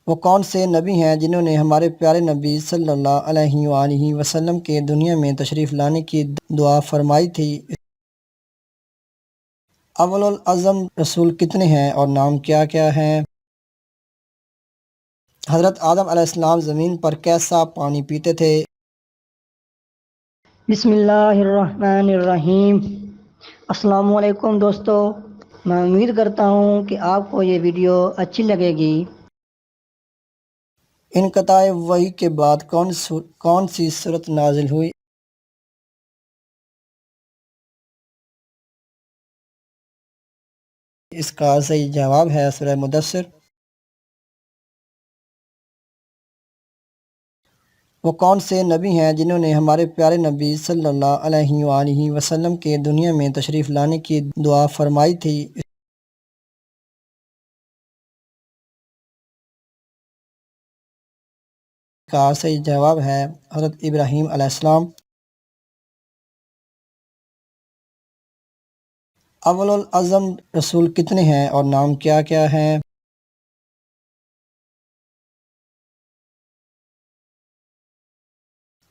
وہ کون سے نبی ہیں جنہوں نے ہمارے پیارے نبی صلی اللہ علیہ وآلہ وسلم کے دنیا میں تشریف لانے کی دعا فرمائی تھی؟ اول العزم رسول کتنے ہیں اور نام کیا کیا ہیں؟ حضرت آدم علیہ السلام زمین پر کیسا پانی پیتے تھے؟ بسم اللہ الرحمن الرحیم۔ السلام علیکم دوستو، میں امید کرتا ہوں کہ آپ کو یہ ویڈیو اچھی لگے گی۔ انقطاع وحی کے بعد کون سی سورت نازل ہوئی؟ اس کا صحیح جواب ہے سورہ مدثر۔ وہ کون سے نبی ہیں جنہوں نے ہمارے پیارے نبی صلی اللہ علیہ وآلہ وسلم کے دنیا میں تشریف لانے کی دعا فرمائی تھی؟ کا صحیح جواب ہے حضرت ابراہیم علیہ السلام۔ اول العزم رسول کتنے ہیں اور نام کیا کیا ہیں؟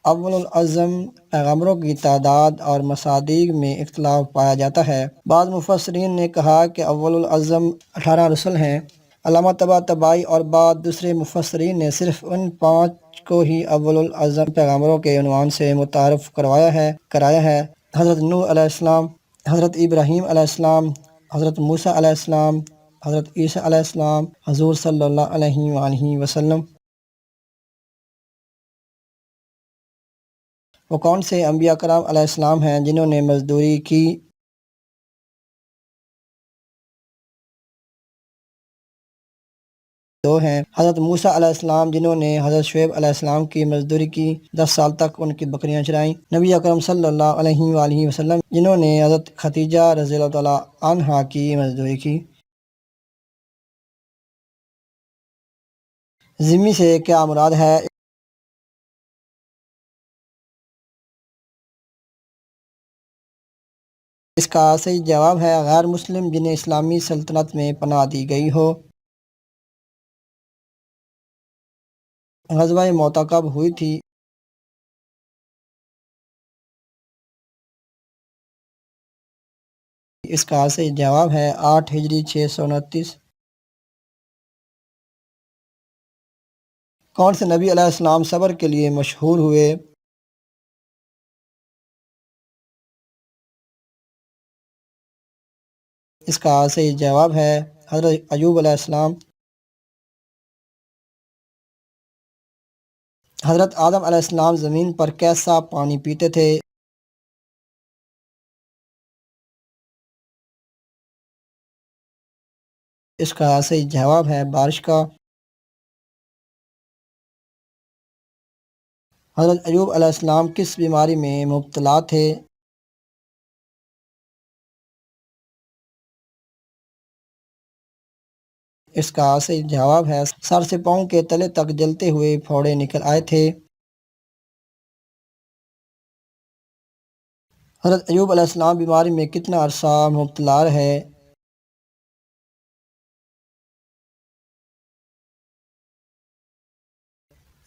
اول العزم پیغمبروں کی تعداد اور مصادیق میں اختلاف پایا جاتا ہے۔ بعض مفسرین نے کہا کہ اول العزم 18 رسل ہیں۔ علامہ طباطبائی اور بعض دوسرے مفسرین نے صرف ان 5 کو ہی اول العزم پیغمبروں کے عنوان سے متعارف کرایا ہے۔ حضرت نوح علیہ السلام، حضرت ابراہیم علیہ السلام، حضرت موسیٰ علیہ السلام، حضرت عیسیٰ علیہ السلام، حضور صلی اللہ علیہ وآلہ وسلم۔ وہ کون سے انبیاء کرام علیہ السلام ہیں جنہوں نے مزدوری کی؟ دو ہیں، حضرت موسیٰ علیہ السلام جنہوں نے حضرت شعیب علیہ السلام کی مزدوری کی، 10 سال تک ان کی بکریاں چرائیں۔ نبی اکرم صلی اللہ علیہ وآلہ وسلم جنہوں نے حضرت خدیجہ رضی اللہ تعالیٰ عنہا کی مزدوری کی۔ ذمہ سے کیا مراد ہے؟ اس کا صحیح جواب ہے غیر مسلم جنہیں اسلامی سلطنت میں پناہ دی گئی ہو۔ غزوہ موتا کب ہوئی تھی؟ اس کا صحیح جواب ہے 8 ہجری 629۔ کون سے نبی علیہ السلام صبر کے لیے مشہور ہوئے؟ اس کا صحیح جواب ہے حضرت ایوب علیہ السلام۔ حضرت آدم علیہ السلام زمین پر کیسا پانی پیتے تھے؟ اس کا صحیح جواب ہے بارش کا۔ حضرت ایوب علیہ السلام کس بیماری میں مبتلا تھے؟ اس کا صحیح جواب ہے سر سے پاؤں کے تلے تک جلتے ہوئے پھوڑے نکل آئے تھے۔ حضرت ایوب علیہ السلام بیماری میں کتنا عرصہ مبتلا رہے؟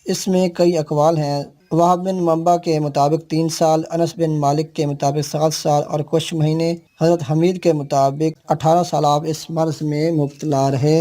اس میں کئی اقوال ہیں۔ وہب بن منبع کے مطابق 3 سال، انس بن مالک کے مطابق 7 سال اور کچھ مہینے، حضرت حمید کے مطابق 18 سال آپ اس مرض میں مبتلا رہے۔